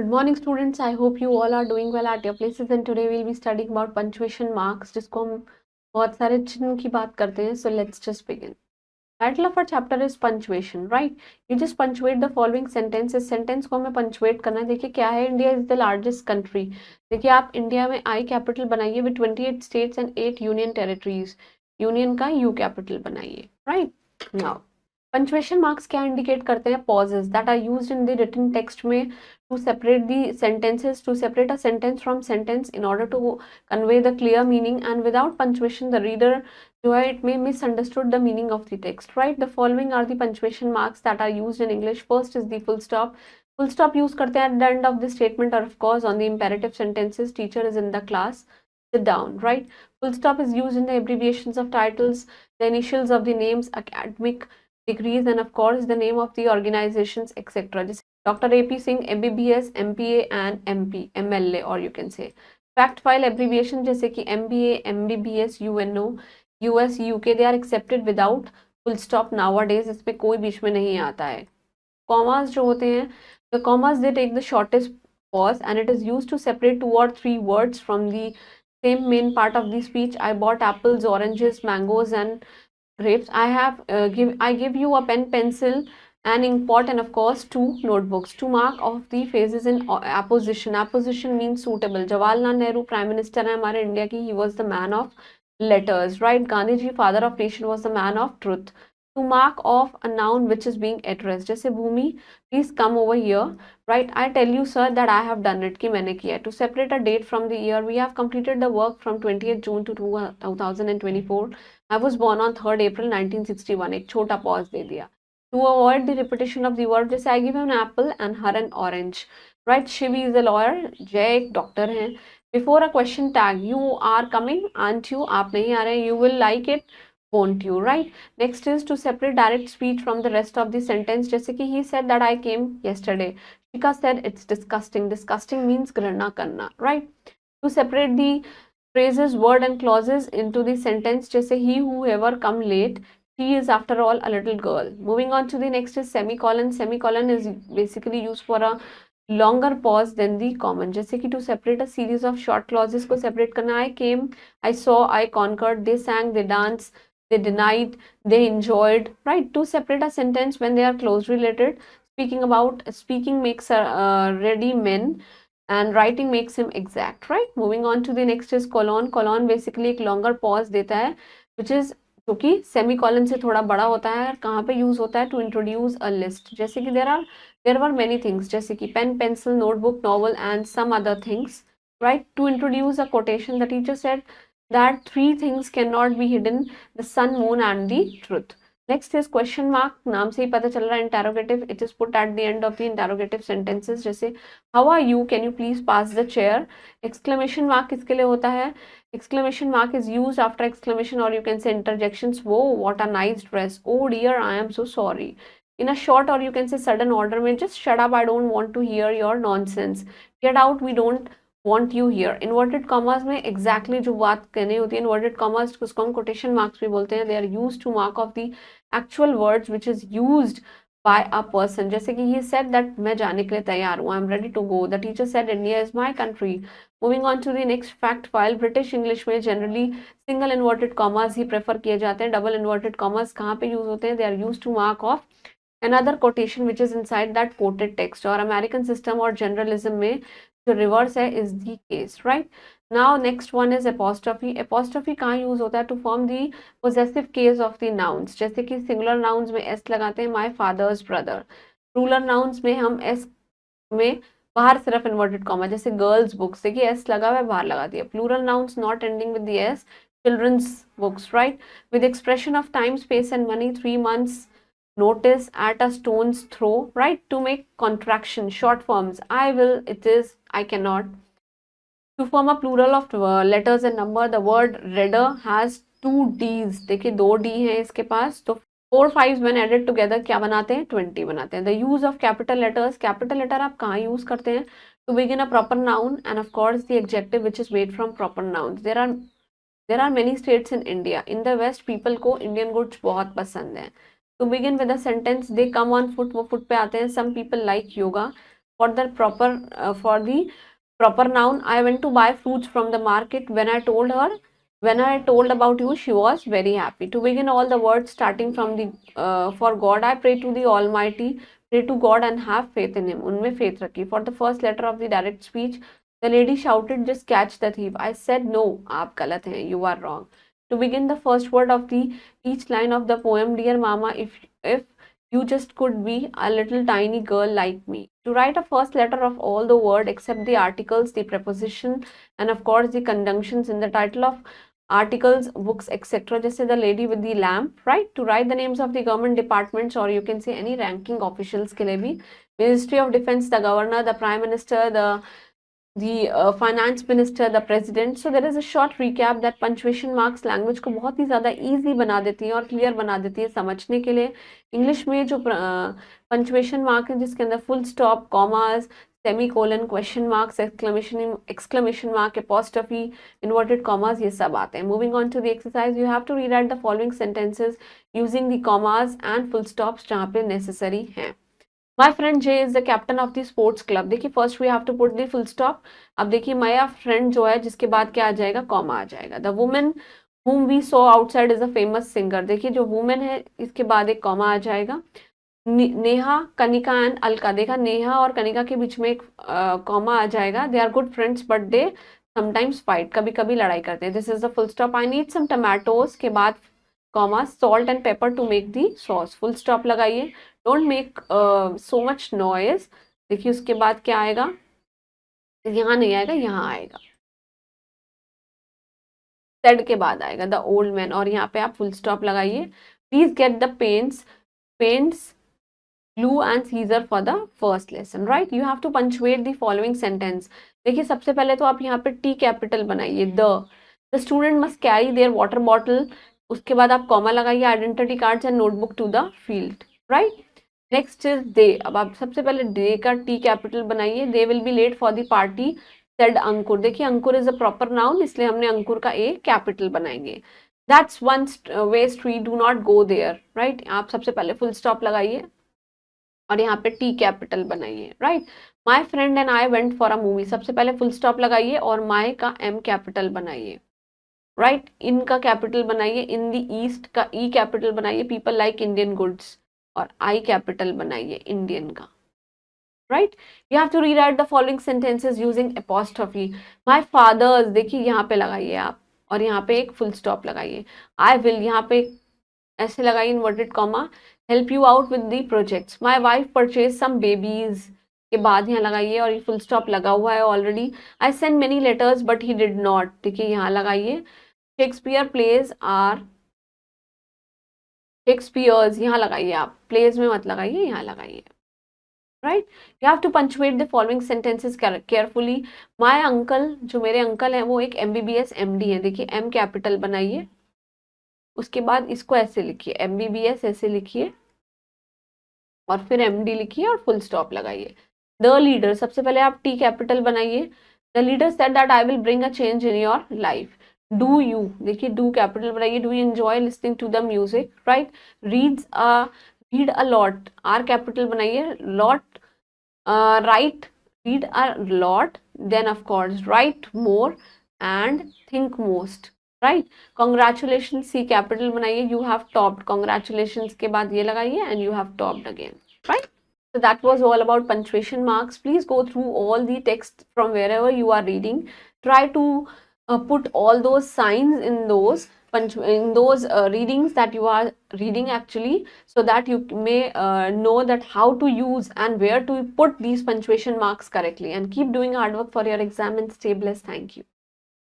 morning students, I hope you all are doing well at your places and today we'll be studying about punctuation marks जिसको हम बहुत सारे चिन्ह की बात करते हैं. So let's just begin. Title of our chapter is punctuation, right? You just punctuate the following sentences. Sentence को हमें punctuate करना है. देखिए क्या है, India is the largest country. देखिए आप इंडिया में I capital बनाइए with 28 states and 8 union territories. Union का U capital बनाइए, right? Now पंचुएशन मार्क्स क्या इंडिकेट करते हैं? Pauses that are used in the written text में to separate the sentences, to separate a sentence from sentence in order to convey the clear meaning, and without punctuation the reader जो है it may misunderstood the meaning of the text, right? The following are the punctuation marks that are used in English. First is the full stop. Full stop use करते हैं at the end of the statement और of course on the imperative sentences. Teacher is in the class, sit down, right? Full stop is used in the abbreviations of titles, the initials of the names, academic degrees, and of course the name of the organizations, etc. Just Dr. AP Singh, MBBS, MPA, and MP, MLA, or you can say fact file abbreviation जैसे कि MBA, MBBS, UNO, US, UK, they are accepted without full stop nowadays. इसमें कोई बीच में नहीं आता है. Commas जो होते हैं, the commas they take the shortest pause and it is used to separate 2 or 3 words from the same main part of the speech. I bought apples, oranges, mangoes, and grapes. I give you a pen, pencil, and ink pot, and of course 2 notebooks. To mark of the phases in apposition. Apposition means suitable. Jawaharlal Nehru prime minister है हमारे India की. He was the man of letters, right? Gandhi ji, father of nation, was the man of truth. To mark off a noun which is being addressed, जैसे भूमि, please come over here, right? I tell you sir that I have done it, कि मैंने किया. To separate a date from the year, we have completed the work from 20th June to 2024. I was born on 3rd April 1961. एक छोटा pause दे दिया. To avoid the repetition of the word, जैसे I give him an apple and her an orange, right? Shivi is a lawyer, जय एक doctor हैं. Before a question tag, you are coming, aren't you? आप नहीं आ रहे. You will like it, won't you, right? Next is to separate direct speech from the rest of the sentence. जैसे कि he said that I came yesterday. Shika said it's disgusting. Disgusting means घृणा करना, right? To separate the phrases, word and clauses into the sentence. जैसे he who ever come late. She is after all a little girl. Moving on to the next is semicolon. Semicolon is basically used for a longer pause than the common. जैसे कि to separate a series of short clauses को separate करना. I came, I saw, I conquered, they sang, they danced, they denied, they enjoyed, right? To separate a sentence when they are closely related. Speaking makes a ready men and writing makes him exact, right? Moving on to the next is colon. Colon basically एक longer pause देता है, which is जो कि semicolon से थोड़ा बड़ा होता है. कहाँ पे यूज होता है? To introduce a list. जैसे कि देयर वर मेनी थिंग्स, जैसे कि pen, pencil, notebook, novel and some other things, right? To introduce a quotation. The teacher said that 3 things cannot be hidden: the sun, moon, and the truth. Next is question mark. नाम से ही पता चल रहा है interrogative. It is put at the end of the interrogative sentences. जैसे how are you, can you please pass the chair. Exclamation mark किसके लिए होता है? Exclamation mark is used after exclamation or you can say interjections. Whoa, what a nice dress. Oh dear, I am so sorry. In a short or you can say sudden order में just shut up, I don't want to hear your nonsense. Get out, we don't want you here. Inverted commas में exactly जो बात कहनी होती है, inverted commas उसको हम quotation marks भी बोलते हैं. They are used to mark off the actual words which is used by a person. जैसे कि he said that मैं जाने के लिए तैयार हूँ, I am ready to go. The teacher said India is my country. Moving on to the next fact file. British English में generally single inverted commas ही prefer किए जाते हैं. Double inverted commas कहाँ पे use होते हैं? They are used to mark off another quotation which is inside that quoted text. और American system और generalism में जो रिवर्स है is the case, right? Now next one is apostrophe. Apostrophe कहाँ यूज होता है? To form the possessive case of the nouns. जैसे कि सिंगुलर नाउन्स में एस लगाते हैं, my father's brother. Plural nouns में हम एस में बाहर सिर्फ इन्वर्टेड कॉमा, जैसे गर्ल्स बुक्स, देखिए एस लगा हुआ है, बाहर लगा दिया. Plural nouns not ending with the S, children's books, right? With expression of time, space and money, 3 months notice, at a stone's throw, right? To make contraction, short forms, I will, it is, I cannot. To form a plural of letters and number, the word reader has 2 D's. देखिए 2 D है इसके पास, तो 4 5 when added together क्या बनाते हैं? 20 बनाते हैं. The use of capital letters. Capital letter आप कहाँ यूज करते हैं? To begin a proper noun and of course the adjective which is made from proper nouns. There are many states in India. In the West, people को Indian goods बहुत पसंद है. To begin with a sentence, they come on foot, वो foot पे आते हैं. Some people like yoga. for the proper noun. I went to buy fruits from the market. When I told about you, she was very happy. To begin all the words starting from the for God, I pray to the Almighty, pray to God and have faith in Him. उनमें faith रखी. For the first letter of the direct speech, the lady shouted, "Just catch the thief." I said, "No, आप गलत हैं. You are wrong." To begin the first word of the each line of the poem, dear Mama, if you just could be a little tiny girl like me. To write a first letter of all the word except the articles, the preposition, and of course the conjunctions in the title of articles, books, etc. Just say the lady with the lamp, right? To write the names of the government departments, or you can say any ranking officials के लिए भी, Ministry of Defense, the governor, the prime minister, the finance minister, the president. So there is a short recap that punctuation marks language को बहुत ही ज़्यादा easy बना देती है और clear बना देती है समझने के लिए. English में जो punctuation mark है जिसके अंदर full stop, commas, semicolon, question marks, exclamation mark, apostrophe, inverted commas, ये सब आते हैं. Moving on to the exercise, you have to rewrite the following sentences using the commas and full stops जहाँ पे necessary हैं. My friend Jay is the captain of the sports club. देखिए first we have to put the full stop. अब देखिए my friend जो है जिसके बाद क्या आ जाएगा, कॉमा आ जाएगा. The woman whom we saw outside is a famous singer. देखिए जो woman है इसके बाद एक कॉमा आ जाएगा. नेहा, कनिका एंड अलका. देखा नेहा और कनिका के बीच में एक कॉमा आ जाएगा. They are good friends but they sometimes fight. कभी कभी लड़ाई करते हैं. This is the full stop. I need some tomatoes के बाद comma, salt and pepper to make the sauce. Full stop लगाइए. Don't make so much noise. देखिए उसके बाद क्या आएगा, यहाँ नहीं आएगा, यहाँ आएगा. सेड के बाद आएगा द ओल्ड मैन और यहाँ पे आप फुल स्टॉप लगाइए. Please get the paints blue and scissor for the first lesson. Right, you have to punctuate the following sentence. देखिए सबसे पहले तो आप यहाँ पे टी कैपिटल बनाइए. The student must carry their water bottle. उसके बाद आप कॉमा लगाइए. Identity cards and notebook to the field. Right, next is they. अब आप सबसे पहले डे का टी कैपिटल बनाइए. They will be late for the party said Ankur. देखिए Ankur is a proper noun इसलिए हमने अंकुर का ए कैपिटल बनाएंगे. That's one way street, do not go there. Right, आप सबसे पहले फुल स्टॉप लगाइए और यहाँ पे टी कैपिटल बनाइए. Right, my friend and I went for a movie. सबसे पहले फुल स्टॉप लगाइए और माई का एम कैपिटल बनाइए. राइट, इन का कैपिटल बनाइए. इन द ईस्ट का ई कैपिटल बनाइए. पीपल लाइक इंडियन गुड्स और आई कैपिटल बनाइए इंडियन का. Right, you have to rewrite the following sentences using apostrophe. My father's, देखिए यहाँ पे लगाइए आप और यहाँ पे एक फुल स्टॉप लगाइए. आई विल यहाँ पे ऐसे लगाइए inverted comma. Help you out with the projects. My wife purchase some babies के बाद यहाँ लगाइए और ये फुल स्टॉप लगा हुआ है already. I send many letters but he did not. देखिए यहाँ लगाइए. शेक्सपियर प्लेज आर शेक्सपियर्स, यहाँ लगाइए आप. प्लेज में मत लगाइए, यहाँ लगाइए. Right, you have to punctuate the following sentences carefully. My uncle, जो मेरे अंकल हैं वो एक MBBS MD है. देखिए एम कैपिटल बनाइए. उसके बाद इसको ऐसे लिखिए, MBBS ऐसे लिखिए और फिर MD लिखिए और फुल स्टॉप लगाइए. द लीडर, सबसे पहले आप टी कैपिटल बनाइए. The leader said that I will bring a change in your life. Do you, देखिए डू कैपिटल बनाइए. Do you enjoy listening to the music. Right, read a lot, R capital बनाइए. Lot, right, read a lot. Then of course write more and think most. Right, congratulation, C capital बनाइए. You have topped, congratulation के बाद ये लगाइए and you have topped again. Right, so that was all about punctuation marks. Please go through all the text from wherever you are reading. Try to put all those signs in those readings that you are reading actually, so that you may know that how to use and where to put these punctuation marks correctly. And keep doing hard work for your exam and stay blessed. Thank you.